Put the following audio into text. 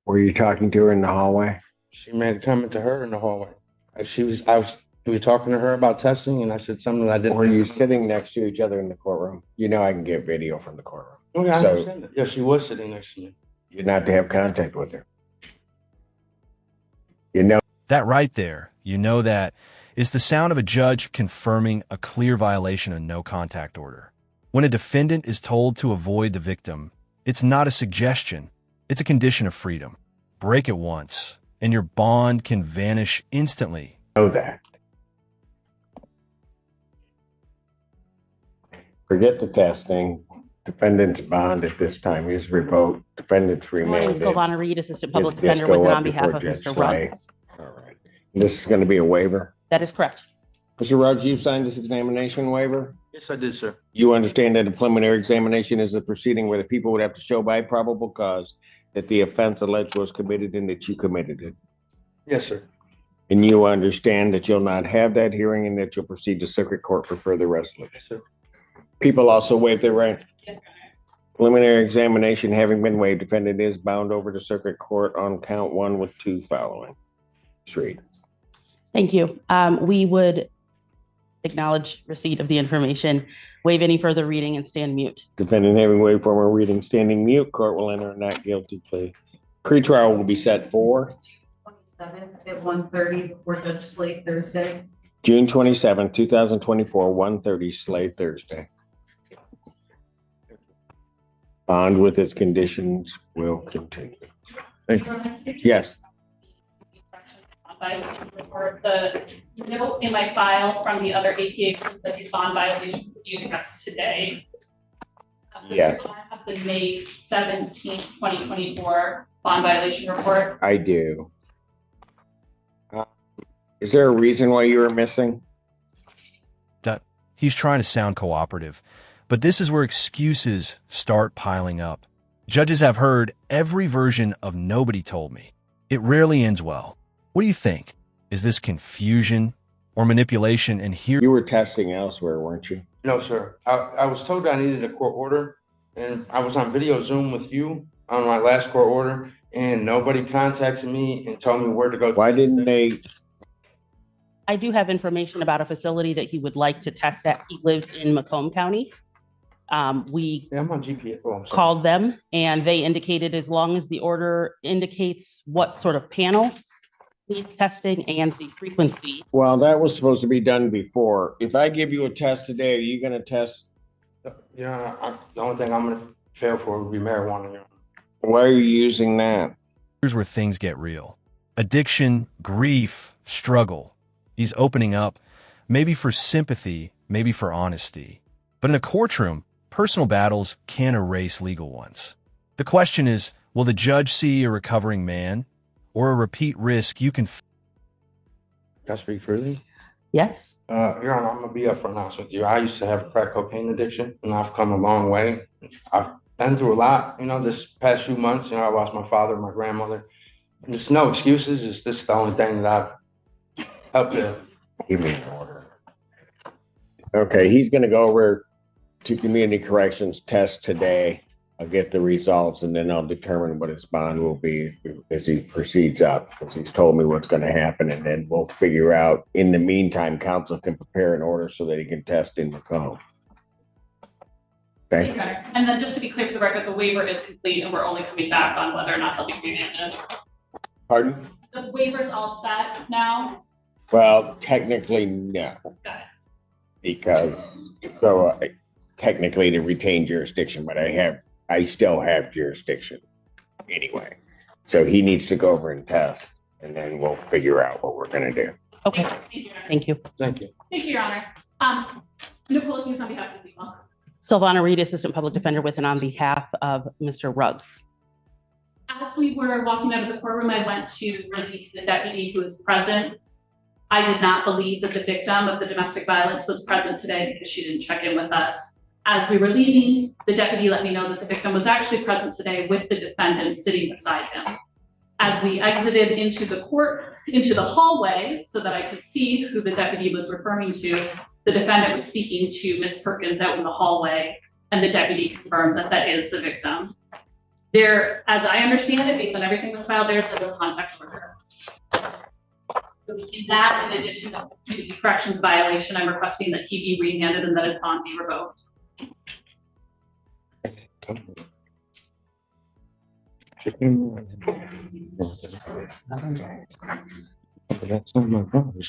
Were you talking to her in the hallway? She made a comment to her in the hallway. We were talking to her about testing, and I said something that I didn't. Were you sitting next to each other in the courtroom? You know I can get video from the courtroom. Okay, I So understand that. Yeah, she was sitting next to me. you're not to have contact with her. You know That right there, that is the sound of a judge confirming a clear violation of no contact order. When a defendant is told to avoid the victim, it's not a suggestion, it's a condition of freedom. Break it once, and your bond can vanish instantly. that. Forget the testing. Defendant's bond at this time is revoked. Defendant's Good morning, remanded. Sylvana Reed, Assistant Public This Defender go with and up on behalf before of Judge Mr. Slay. Ruggs. All right. This is going to be a waiver. That is correct. Mr. Ruggs, you signed this examination waiver? Yes, I did, sir. You understand that a preliminary examination is a proceeding where the people would have to show by probable cause that the offense alleged was committed and that you committed it. Yes, sir. And you understand that you'll not have that hearing and that you'll proceed to circuit court for further resolution. Yes, sir. People also waive their right. Preliminary examination having been waived, defendant is bound over to circuit court on count 1 with 2 following. Street. Thank you. We would acknowledge receipt of the information, waive any further reading, and stand mute. Defendant having waived former reading, standing mute, court will enter a not guilty plea. Pretrial will be set for 27th at 1:30 before Judge Slate Thursday. June 27, 2024, 1:30 Slate Thursday. Bond with its conditions will continue. Thank you. Yes. Report the note in my file from the other APA that you saw in violation of you guys today. Yes. I have the May 17th, 2024 bond violation report. I do. Is there a reason why you were missing? He's trying to sound cooperative, but this is where excuses start piling up. Judges have heard every version of "nobody told me." It rarely ends well. What do you think? Is this confusion or manipulation? And here You were testing elsewhere, weren't you? No, sir. I was told I needed a court order, and I was on video Zoom with you on my last court order, and nobody contacted me and told me where to go. Why didn't they? I do have information about a facility that he would like to test at. He lived in Macomb County. We Yeah, I'm on GPS. Oh, I'm sorry. called them and they indicated as long as the order indicates what sort of panel needs testing and the frequency. Well, that was supposed to be done before. If I give you a test today, are you going to test? Yeah, the only thing I'm gonna fail for would be marijuana. You know? Why are you using that? here's where things get real. Addiction, grief, struggle. He's opening up, maybe for sympathy, maybe for honesty. But in a courtroom, personal battles can erase legal ones. The question is, will the judge see a recovering man or a repeat risk you can... Can I speak freely? Yes. Your Honor, I'm gonna be upfront honest with you. I used to have a crack cocaine addiction, and I've come a long way. I've been through a lot, this past few months. I lost my father, my grandmother. And there's no excuses. It's just the only thing that I've helped to. Give me an order. Okay, he's going to go over to community corrections test today. I'll get the results and then I'll determine what his bond will be as he proceeds up, because he's told me what's going to happen, and then we'll figure out. In the meantime, counsel can prepare an order so that he can test in Macomb. Okay. And then just to be clear for the record, the waiver is complete and we're only coming back on whether or not he'll be remanded. Pardon? The waiver's all set now. Well, technically, no. Got it. Because technically to retain jurisdiction, but I still have jurisdiction anyway. So he needs to go over and test, and then we'll figure out what we're going to do. Okay. Thank you. Thank you. Thank you. Thank you, Your Honor. Nicole Hughes on behalf of the people. Sylvana Reed, Assistant Public Defender with and on behalf of Mr. Ruggs. As we were walking out of the courtroom, I went to release the deputy who was present. I did not believe that the victim of the domestic violence was present today because she didn't check in with us. As we were leaving, the deputy let me know that the victim was actually present today with the defendant sitting beside him. As we exited into the hallway so that I could see who the deputy was referring to, the defendant was speaking to Ms. Perkins out in the hallway, and the deputy confirmed that that is the victim. There, as I understand it, based on everything that's filed, there's a no contact order. So that, in addition to the corrections violation, I'm requesting that he be remanded and that his bond be revoked. That's not my problem.